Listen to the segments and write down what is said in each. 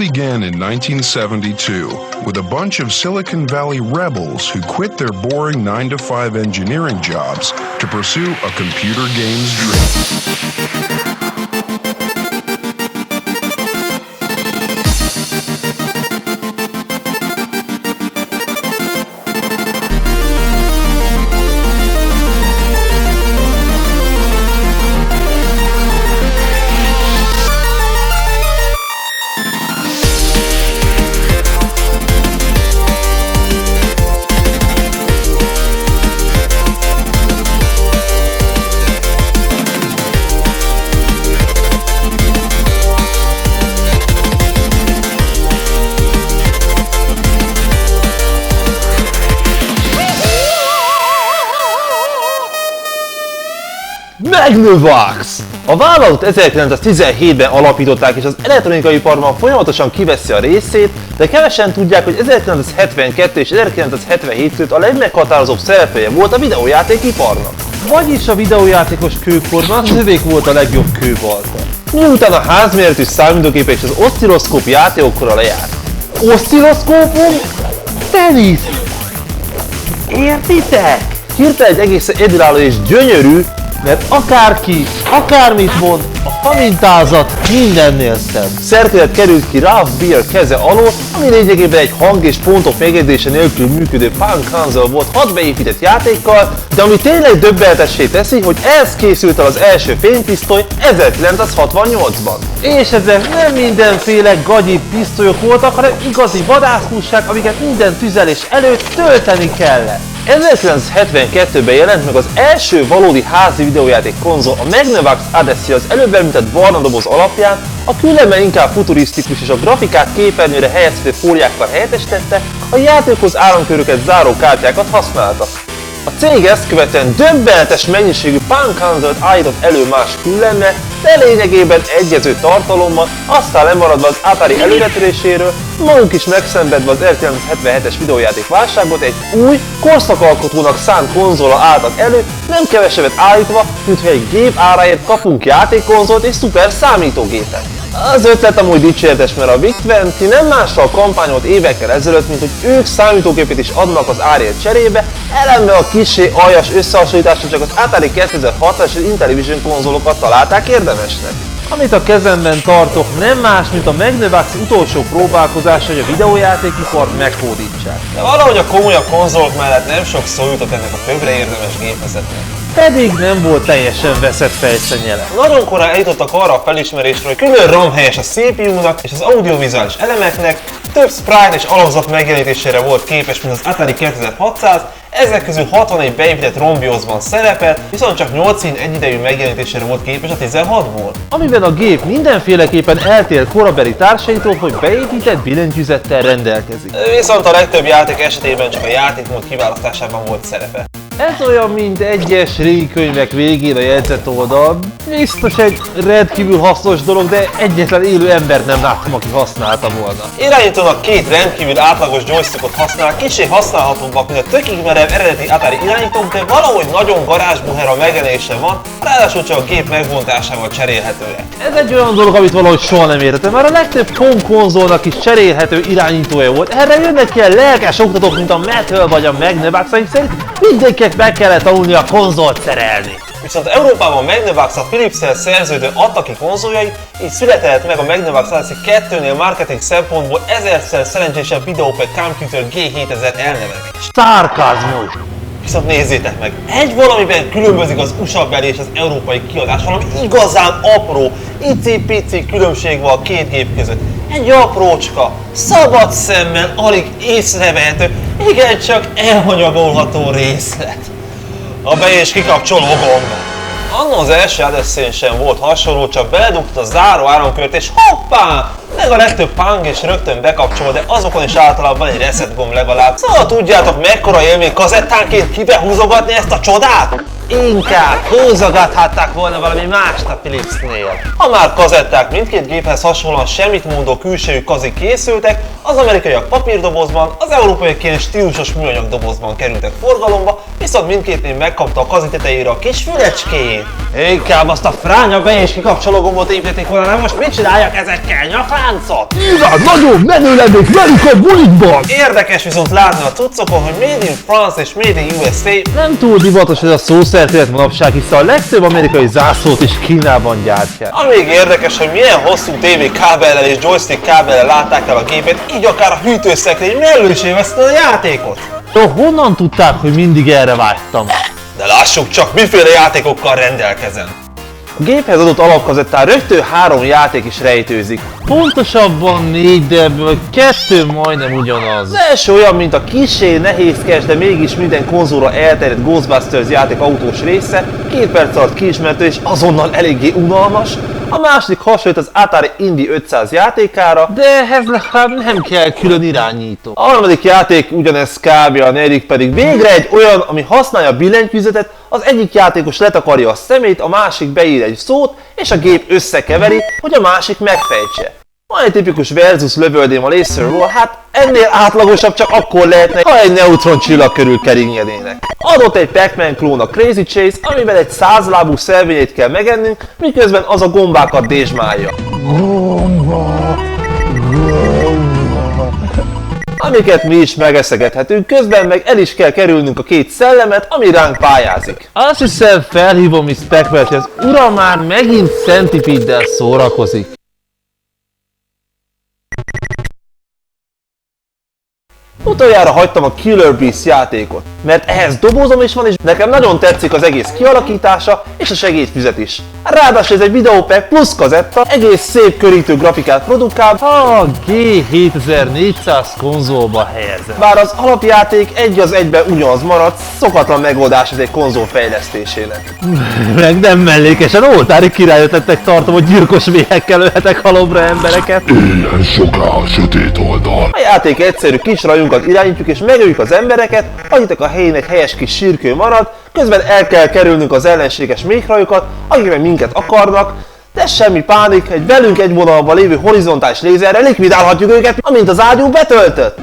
began in 1972 with a bunch of Silicon Valley rebels who quit their boring 9-to-5 engineering jobs to pursue a computer games dream. Magnavox! A vállalatot 1917-ben alapították, és az elektronikai iparban folyamatosan kiveszi a részét, de kevesen tudják, hogy 1972 és 1977 között a legmeghatározóbb szereplője volt a videójátékiparnak. Vagyis a videójátékos kőkorban az övék volt a legjobb kőbalta. Miután a házméretű számítógépek és az oszcilloszkóp játékokkora lejárt. Oszcilloszkópon? Tenisz! Értitek? Hirtelen egy egészen egyedülálló és gyönyörű, mert akárki, akármit mond, a famintázat mindennél szebb. Szerkezet került ki Ralph Baer keze alól, ami lényegében egy hang és pontok megjegyzése nélkül működő Palm Console volt 6 beépített játékkal, de ami tényleg döbbenetessé teszi, hogy ez készült el az első fénypisztoly 1968-ban. És ezek nem mindenféle gagyi pisztolyok voltak, hanem igazi vadászpuskák, amiket minden tüzelés előtt tölteni kellett. 1972-ben jelent meg az első valódi házi videójáték konzol, a Magnavox Odyssey az előbb említett barna doboz alapján, a különben inkább futurisztikus és a grafikát képernyőre helyezhető fóliákkal helyettesítette, a játékhoz áramköröket záró kártyákat használta. A cég ezt követően döbbenetes mennyiségű Palm Console-t állított elő más küllemmel, de lényegében egyező tartalommal, aztán lemaradva az Atari előretöréséről, maguk is megszenvedve az 1977-es videójáték válságot, egy új, korszakalkotónak szánt konzola álltak elő, nem kevesebbet állítva, mint hogy egy gép áráért kapunk játékkonzolt és szuper számítógépet. Az ötlet amúgy dicséretes, mert a VIC-20 nem mással kampányolt évekkel ezelőtt, mint hogy ők számítógépet is adnak az árért cserébe, ellenben a kissé aljas összehasonlításra csak az Atari 2060 és az Intellivision konzolokat találták érdemesnek. Amit a kezemben tartok, nem más, mint a Magnavox utolsó próbálkozás, hogy a videójátékipart meghódítsák. De valahogy a komolyabb konzolok mellett nem sok szó jutott ennek a többre érdemes gépezetnek. Pedig nem volt teljesen veszett fejszennyele. Nagyon korán eljutottak arra a felismerésre, hogy külön RAM helyes a CPU-nak és az audiovizuális elemeknek, több sprite és alapzat megjelenítésére volt képes, mint az Atari 2600, ezek közül 61 beépített ROM-BIOS-ban szerepel, viszont csak 8 szín egyidejű megjelenítésére volt képes a 16-ból. Amiben a gép mindenféleképpen eltér korabeli társaitól, hogy beépített billentyűzettel rendelkezik. Viszont a legtöbb játék esetében csak a játékmód kiválasztásában volt szerepe. Ez olyan, mint egyes régi könyvek végén a jegyzett oldal. Biztos egy rendkívül hasznos dolog, de egyetlen élő embert nem láttam, aki használta volna. Irányítónak két rendkívül átlagos joystickot használ, kicsi használhatóbbak, mint a tökig merev eredeti Atari irányítók, de valahogy nagyon garázsbuher a megjelenése van, ráadásul csak a gép megbontásával cserélhetőek. Ez egy olyan dolog, amit valahogy soha nem értettem, már a legtöbb home konzolnak is cserélhető irányítója volt. Erre jönnek ki a lelkes oktatók, mint a Metal vagy a Magnavox, szerint mindenkinek meg kellett tanulni a konzolt szerelni. Viszont Európában Magnavox a Philips-szel szerződő adta ki konzoljait, így született meg a Magnavox Odyssey 2-nél marketing szempontból ezerszer szerencsésebb Videopad Computer G7000 elnevezés. Szarkazmus! Viszont nézzétek meg, egy valamiben különbözik az USA-beli és az európai kiadás, valami igazán apró, icipici különbség van a két gép között. Egy aprócska, szabad szemmel, alig észrevehető, igencsak elhanyagolható részlet. A be- és kikapcsoló gomb. Anno az első Odyssey-n sem volt hasonló, csak beledugta a záró áramkört és hoppá! Meg a legtöbb pang és rögtön bekapcsol, de azokon is általában van egy reset gomb legalább. Szóval tudjátok mekkora élmény kazettánként kibehúzogatni ezt a csodát? inkább húzogathatták volna valami mást a Philipsnél. Ha már kazetták mindkét géphez hasonlóan semmit mondó külsejű kazik készültek, az amerikaiak papírdobozban, az európaiak ilyen stílusos műanyag dobozban kerültek forgalomba, viszont mindkétnél megkapta a kazi tetejére a kis fülecskéjét. Inkább azt a fránya be- és kikapcsoló gombot építették volna, nem most mit csináljak ezekkel, nyakláncot? Nyilván nagyon menő lennék velük a bulikban! Érdekes viszont látni a cuccokon, hogy Made in France és Made in USA. Nem túl divatos ez a szószerkezet manapság, hiszen a legtöbb amerikai zászlót is Kínában gyártják. Amíg érdekes, hogy milyen hosszú TV kábellel és joystick kábellel látták el a gépet, így akár a hűtőszekrény mellől is élvezte a játékot. De honnan tudták, hogy mindig erre vágytam? De lássuk csak, miféle játékokkal rendelkezem. A géphez adott alapkazettán rögtön 3 játék is rejtőzik. Pontosabban 4, de ebből 2 majdnem ugyanaz. Az első olyan, mint a kissé nehézkes, de mégis minden konzolra elterjedt Ghostbusters játék autós része, 2 perc alatt kiismerhető és azonnal eléggé unalmas. A második hasonlít az Atari Indy 500 játékára, de ehhez legalább nem kell külön irányító. A harmadik játék ugyanez kb. A negyedik pedig végre egy olyan, ami használja a billentyűzetet, az egyik játékos letakarja a szemét, a másik beír egy szót, és a gép összekeveri, hogy a másik megfejtse. Van egy tipikus versus lövöldém a Laserról, hát ennél átlagosabb csak akkor lehetne, ha egy neutron csillag körül keringednének. Adott egy Pac-Man klón a Crazy Chase, amiben egy 100 lábú szelvényét kell megennünk, miközben az a gombákat dézsmálja. Amiket mi is megeszegethetünk, közben meg el is kell kerülnünk a 2 szellemet, ami ránk pályázik. Azt hiszem felhívom Miss Pac-Man, hogy az ura már megint Centipede-del szórakozik. Utoljára hagytam a Killer Beast játékot, mert ehhez dobozom is van, és nekem nagyon tetszik az egész kialakítása és a segédfüzet is. Ráadásul ez egy videópack plusz kazetta, egész szép körítő grafikát produkál, a G7400 konzolba helyezett. Bár az alapjáték egy az egyben ugyanaz maradt, szokatlan megoldás ez egy konzol fejlesztésének. Meg nem mellékesen oltári királyötletnek tartom, hogy gyilkos méhekkel ölhetek halomra embereket. Éljen soká a sötét oldal. A játék egyszerű, kis rajunkat irányítjuk és megöljük az embereket, hagyjatok a helyének helyes kis sírkő marad, közben el kell kerülnünk az ellenséges méhrajokat, akik meg minket akarnak, de semmi pánik, egy velünk egy vonalban lévő horizontális lézerrel likvidálhatjuk őket, amint az ágyú betöltött.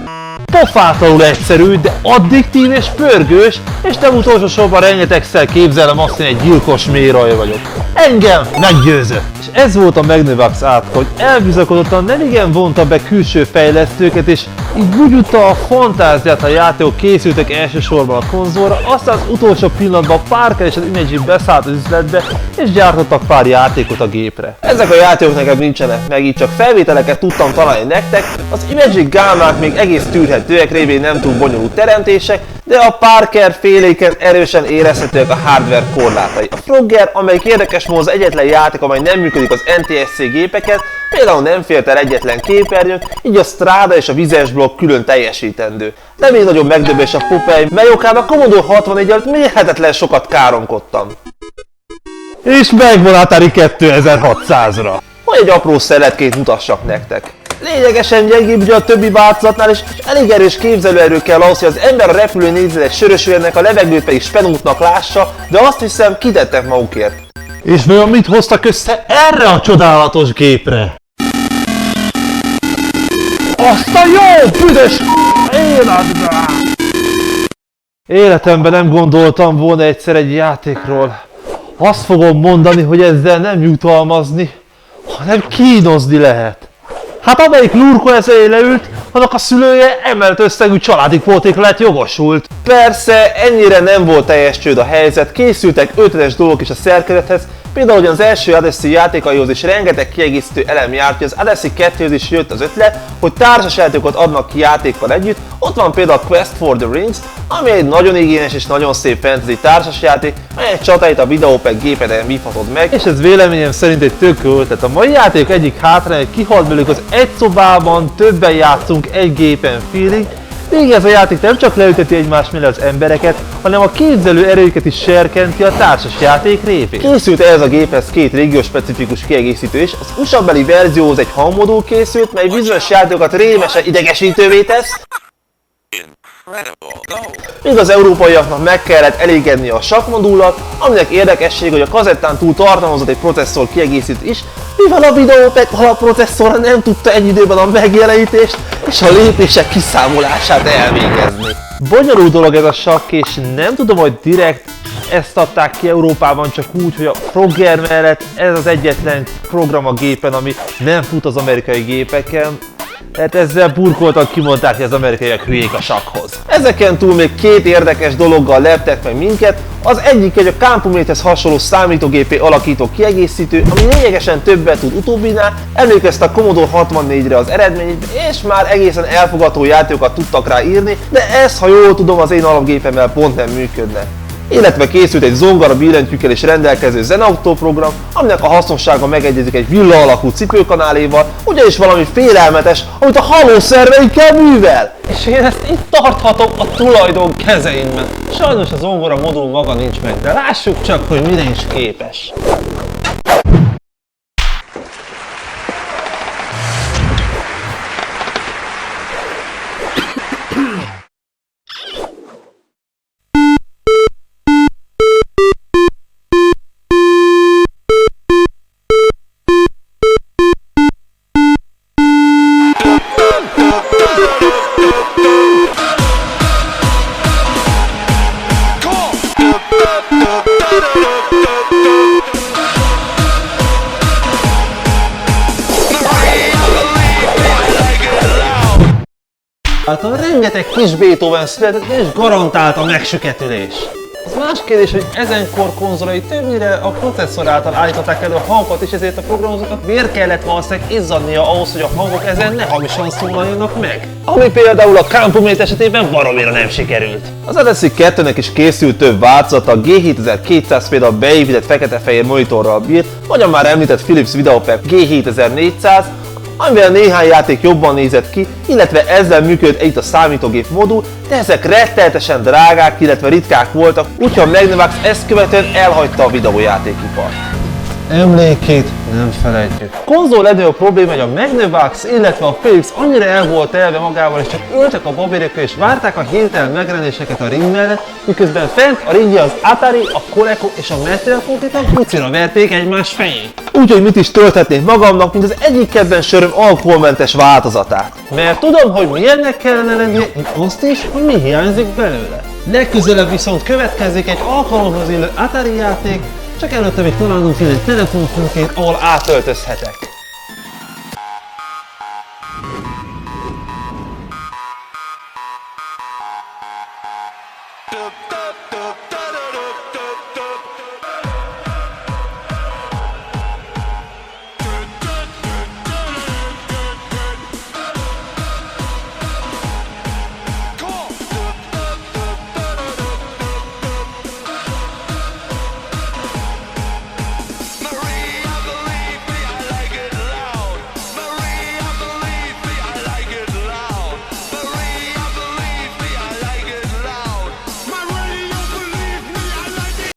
Pofátlanul egyszerű, de addiktív és pörgős, és nem utolsó sorban rengetegszer képzelem azt, hogy egy gyilkos méhraj vagyok. Engem meggyőzött! És ez volt a Magnavox át, hogy elbizakodottan nemigen vonta be külső fejlesztőket, és így bugyutta a fantáziát, ha játékok készültek elsősorban a konzolra, aztán az utolsó pillanatban párkál és az Imagine beszállt az üzletbe, és gyártottak pár játékot a gépre. Ezek a játékok nekem nincsenek, meg így csak felvételeket tudtam találni nektek, az Imagine gámák még egész tűrhetőek, révén nem túl bonyolult teremtések, de a Parker féléken erősen érezhetőek a hardware korlátai. A Frogger, amelyik érdekes módon az egyetlen játék, amely nem működik az NTSC gépeken, például nem fért el egyetlen képernyőn, így a Strada és a vizes blokk külön teljesítendő. De még nagyobb megdöbbés a Popeye, mely okán a Commodore 64 előtt mérhetetlen sokat káromkodtam. És megvan Atari 2600-ra. Hogy egy apró szeletkét mutassak nektek. Lényegesen gyengébb ugye a többi változatnál, és elég erős képzelőerő kell ahhoz, hogy az ember a repülő nézett sörösülnek, a levegőt pedig spenútnak lássa, de azt hiszem kitettek magukért. És vajon mit hoztak össze erre a csodálatos gépre? Azt a jó büdös életbe! Életemben nem gondoltam volna egyszer egy játékról. Azt fogom mondani, hogy ezzel nem jutalmazni, hanem kínozni lehet. Hát amelyik lurko ezzel leült, annak a szülője emelt összegű családi pótékra lett jogosult. Persze ennyire nem volt teljes csőd a helyzet, készültek ötletes dolgok is a szerkezethez, például, hogy az első Odyssey játékaihoz is rengeteg kiegészítő elem járt, hogy az Odyssey 2-höz is jött az ötlet, hogy társas játékokat adnak ki játékkal együtt. Ott van például a Quest for the Rings, ami egy nagyon igényes és nagyon szép fantasy társasjáték, mely egy csatáit a videópack gépeden vívhatod meg, és ez véleményem szerint egy tök jó ötlet. A mai játék egyik hátránya, hogy kihalt belőlük az egy szobában többen játszunk egy gépen feeling, még ez a játék nem csak leülteti egymás mellé az embereket, hanem a képzelő erőket is serkenti a társas játék révén. Készült ehhez a géphez 2 régiós specifikus kiegészítő is, az USA-beli verzióhoz egy hangmodul készült, mely bizonyos játékokat rémesen idegesítővé tesz, Míg az európaiaknak meg kellett elégedni a sakkmodullat, aminek érdekesség, hogy a kazettán túl tartalmazott egy processzor kiegészítőt is, mivel a videótek alapprocesszora nem tudta egy időben a megjelenítést és a lépések kiszámolását elvégezni. Bonyolult dolog ez a sakk, és nem tudom, hogy direkt ezt adták ki Európában csak úgy, hogy a Frogger mellett ez az egyetlen program a gépen, ami nem fut az amerikai gépeken. Tehát ezzel burkoltan kimondták, hogy az amerikaiak hülyék a sakkhoz. Ezeken túl még két érdekes dologgal leptek meg minket. Az egyik egy a Campumatehez hasonló számítógépé alakító kiegészítő, ami lényegesen többet tud utóbbinál, emlékezte a Commodore 64-re az eredményt, és már egészen elfogadó játékokat tudtak rá írni, de ez, ha jól tudom, az én alapgépemmel pont nem működne. Illetve készült egy zongora billentyűkkel is rendelkező Zenauto program, aminek a hasznossága megegyezik egy villa alakú cipőkanáléval, ugyanis valami félelmetes, amit a hálószerveikkel művel. És én ezt itt tarthatom a tulajdon kezeimben. Sajnos a zongora modul maga nincs meg, de lássuk csak, hogy mire is képes. Által rengeteg kis Beethoven született, és garantált a megsüketülés. Az más kérdés, hogy ezen kor konzolai többnyire a processzor által állították elő a hangokat, és ezért a programozóknak miért kellett valószínűleg izzadnia ahhoz, hogy a hangok ezen ne hamisan szólaljanak meg? Ami például a Campumate esetében baromira nem sikerült. Az Odyssey 2-nek is készült több változata, a G7200 például beépített fekete-fehér monitorral bírt, vagy a már említett Philips Videopack G7400, amivel néhány játék jobban nézett ki, illetve ezzel működött együtt a számítógép modul, de ezek rettenetesen drágák, illetve ritkák voltak, úgyhogy a Magnavox ezt követően elhagyta a videójátékipart. Emlékét nem felejtjük. A konzol legnagyobb probléma, hogy a Magnavox, illetve a Philips annyira el volt elve magával, és csak ültek a babérekkel és várták a hirtelen megjelenéseket a ring mellett, miközben fent a ringje az Atari, a Coleco és a Metal konkrétan pucira verték egymás fejét. Úgyhogy mit is tölthetnék magamnak, mint az egyik kedvenc söröm alkoholmentes változatát. Mert tudom, hogy milyennek kellene lennie, és azt is, hogy mi hiányzik belőle. Legközelebb viszont következik egy alkalomhoz illő Atari játék, csak előtte még találnunk egy telefonfülkét, ahol átöltözhetek.